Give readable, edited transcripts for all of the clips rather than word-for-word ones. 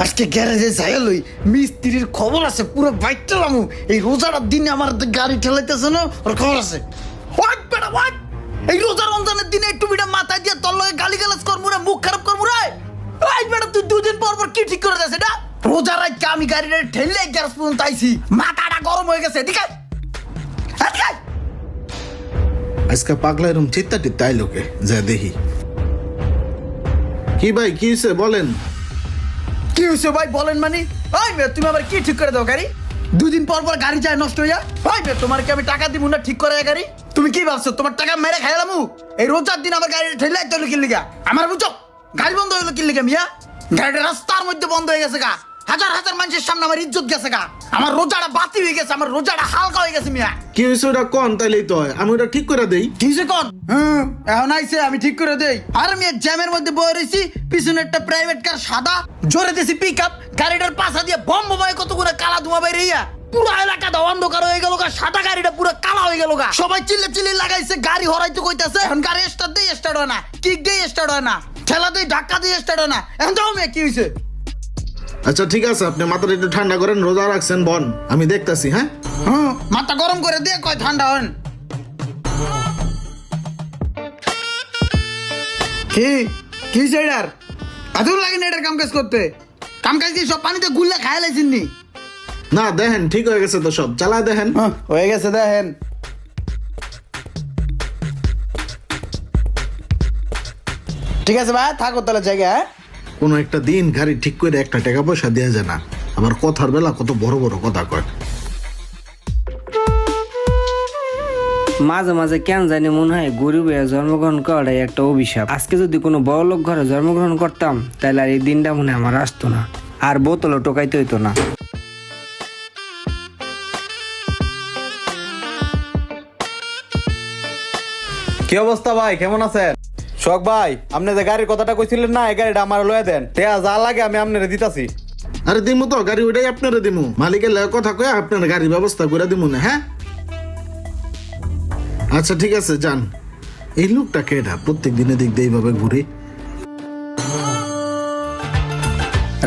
আজকে গ্যারেজে যাইয়া লই মিস্ত্রির খবর আছে, পুরো বাইক চালামু। এই রোজার দিনে আমার গাড়ি ঠেলাইতেছে না, ওর খবর আছে। ওয়াট বেটা ওয়াট, এই রোজা রমজানের দিনে একটু বিটা মাথায় দিয়ে তোর লগে গালি গালাজ করমু রে, মুখ খারাপ করমু রে। ওই বেটা তুই দুদিন পর পর কি ঠিক করে দেছ এটা? রোজা রাইতে আমি গাড়িটা ঠেললে গ্যারেজ পর্যন্ত আইছি, মাথাটা গরম হয়ে গেছে। ঠিক আছে আজকে পাগলা এরম চিত্তা টিত্তা আইলো কে, যা দেখি। কি ভাই কি হয়েছে বলেন? কি হয়েছে ভাই বলেন মানে? ওই মেয়ে তুমি আবার কি ঠিক করে দাও গাড়ি? দুদিন পর পর গাড়ি যায় নষ্ট হইয়া। ওই মেয়ে তোমার কি আমি টাকা দিব না ঠিক করে গাড়ি? তুমি কি ভাবছো তোমার টাকা মেরে খাইলামু? এই রোজার দিন আমার গাড়ি ঠেলে তো কি লিগা? আমার বুঝো গাড়ি বন্ধ হইলো কি লিগা মিয়া? গাড়িটা রাস্তার মধ্যে বন্ধ হয়ে গেছে গা, হাজার হাজার মানুষের সামনে আমার ইজ্জত গেছে গা, আমার রোজাটা বাতি হয়ে গেছে, আমার রোজাটা হালকা হয়ে গেছে মিয়া। কি হয়েছে ওটা কন, তাইলেই তো হয়, আমি ওটা ঠিক করে দেই। কিসে কন? এখন আইছে আমি ঠিক করে দেই। আর আমি জ্যামের মধ্যে বয়ে রয়েছি, পিছনে একটা প্রাইভেট কার সাদা, জোরে দিছি পিক আপ, গাড়িটার পাশা দিয়ে বম বোমায় কতগুলো কালা ধোঁয়া বাইরে ইয়া, পুরো এলাকাটা অন্ধকার হয়ে গেল গা, সাদা গাড়িটা পুরো কালা হয়ে গেল গা। সবাই চিল্লে চিল্লে লাগাইছে, গাড়ি হরাইতে কইতাছে। এখন গাড়ি স্টার্ট দিয়ে স্টার্ট হয় না, কিক দিয়ে স্টার্ট হয় না, ঠেলা দিয়ে ধাক্কা দিয়ে স্টার্ট হয় না। এখন যাও মেয়ে কি হয়েছে? আচ্ছা ঠিক আছে, আপনি মাথাটা একটু ঠান্ডা করেন, রোজা রাখছেন বন, আমি দেখতাছি। হ্যাঁ মাথা গরম করে দিয়ে কয় ঠান্ডা হন। কি সেটার আদুর লাগে না এটার কাম কাজ করতে? কাম কাজ কি সব পানিতে গুল্লা খায় লাইছিননি? না দেখেন ঠিক হয়ে গেছে তো, সব চালায় দেখেন। হয়ে গেছে দেখেন। ঠিক আছে ভাই থাকো তাহলে জায়গা। কোনো একটা দিন গাড়ি ঠিক করে একটা টাকা পয়সা দেওয়া যায় না, আবার কথার বেলা কত বড় বড় কথা কয়। মাঝে মাঝে কেন জানি মনে হয় গরিব হয়ে জন্মগ্রহণ করাটাই একটা অভিশাপ। আজকে যদি কোনো বড় লোক ঘরে জন্মগ্রহণ করতাম তাহলে আর এই দিনটা মনে আমার আসতো না, আর বোতলও টোকাইতে হইতো না। কি অবস্থা ভাই, কেমন আছেন? শখ ভাই, আপনি যে গাড়ির কথাটা কইছিলেন না, এই গাড়িটা আমার লয়ে দেন, টেয়া যা লাগে আমি আপনারে দিতাছি। আরে দিমু তো, গাড়ি ওইটাই আপনারা দিমু, মালিকের লাগে কথা কয়ে আপনার গাড়ির ব্যবস্থা করে দিমু না। হ্যাঁ আচ্ছা ঠিক আছে যান। এই লোকটা কেডা, প্রত্যেক দিনে দিক দিয়ে এইভাবে ঘুরে?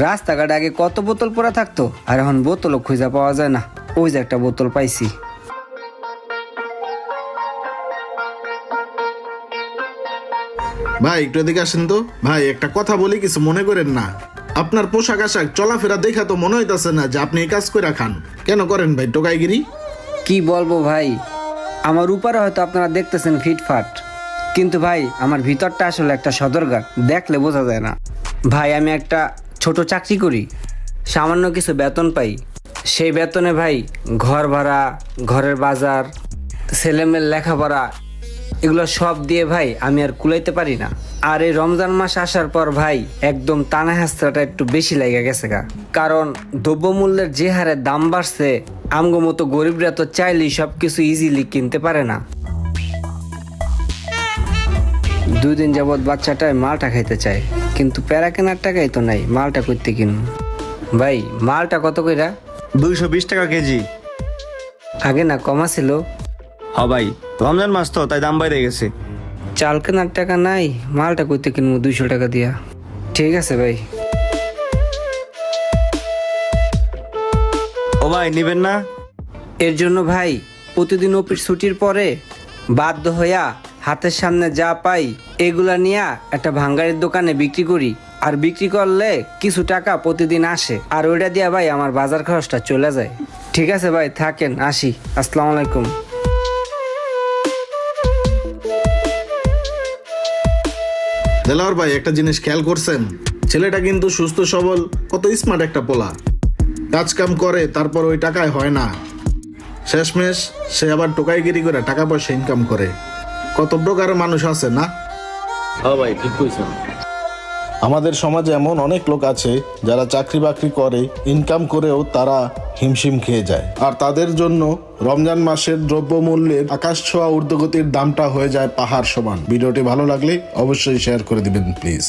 রাস্তাঘাটে আগে কত বোতল পড়া থাকতো, আর এখন বোতলও খুঁজে পাওয়া যায় না। ওই যে একটা বোতল পাইছি। ভাই একটু এদিকে আসেন তো। ভাই একটা কথা বলি, কিছু মনে করেন না। আপনার পোশাক আশাক চলাফেরা দেখা তো মনে হইতাছে না যে আপনি এই কাজ করে খান। কেন করেন ভাই টোকাইগিরি? কি বলবো ভাই, আমার উপরে হয়তো আপনারা দেখতেছেন ফিটফাট, কিন্তু ভাই আমার ভিতরটা আসলে একটা সদরঘাট, দেখলে বোঝা যায় না। ভাই আমি একটা ছোট চাকরি করি, সামান্য কিছু বেতন পাই। সেই বেতনে ভাই ঘর ভাড়া, ঘরের বাজার, ছেলেমেয়ের লেখাপড়া, এগুলো সব দিয়ে ভাই আমি আর কুলাইতে পারি না। আর এই রমজান মাস আসার পর ভাই একদম টানা হেঁচড়াটা একটু বেশি লেগে গেছে গা, কারণ দ্রব্যমূল্যের যে হারে দাম বাড়ছে, আমগো মতো গরিবরা তো চাইলেই সবকিছু ইজিলি কিনতে পারে না। 2 দিন যাবৎ বাচ্চাটায় মালটা খাইতে চায়, কিন্তু প্যারা কেনার টাকাই তো নাই, মালটা করতে কিনুন। ভাই মালটা কত কইরা? 220 টাকা কেজি। আগে না কমা ছিল? হ ভাই, রমজান মাস তো তাই দাম বাইরে গেছে। চাল কেনার টাকা নাই, মালটা করতে কিনবো 200 টাকা দিয়া। ঠিক আছে ভাই। ও ভাই নিবেন না? এর জন্য ভাই প্রতিদিন অফিস ছুটির পরে বাধ্য হইয়া হাতের সামনে যা পাই এগুলা নিয়ে একটা ভাঙ্গারির দোকানে বিক্রি করি, আর বিক্রি করলে কিছু টাকা প্রতিদিন আসে, আর ওইটা দিয়া ভাই আমার বাজার খরচটা চলে যায়। ঠিক আছে ভাই থাকেন, আসি। আসসালামু আলাইকুম। দেলাওয়ার ভাই একটা জিনিস খেয়াল করছেন? ছেলেটা কিন্তু সুস্থ সবল, কত স্মার্ট একটা পোলা, কাজ কাম করে, তারপর ওই টাকায় হয় না, শেষমেশ সে আবার টোকাইগিরি করে টাকা পয়সা ইনকাম করে। কত প্রকারের মানুষ আছে না? হ্যাঁ ভাই ঠিক কইছেন। আমাদের সমাজে এমন অনেক লোক আছে যারা চাকরি বাকরি করে, ইনকাম করেও তারা হিমশিম খেয়ে যায়, আর তাদের জন্য রমজান মাসের দ্রব্যমূল্যের আকাশ ছোঁয়া ঊর্ধ্বগতির দামটা হয়ে যায় পাহাড় সমান। ভিডিওটি ভালো লাগলে অবশ্যই শেয়ার করে দিবেন প্লিজ।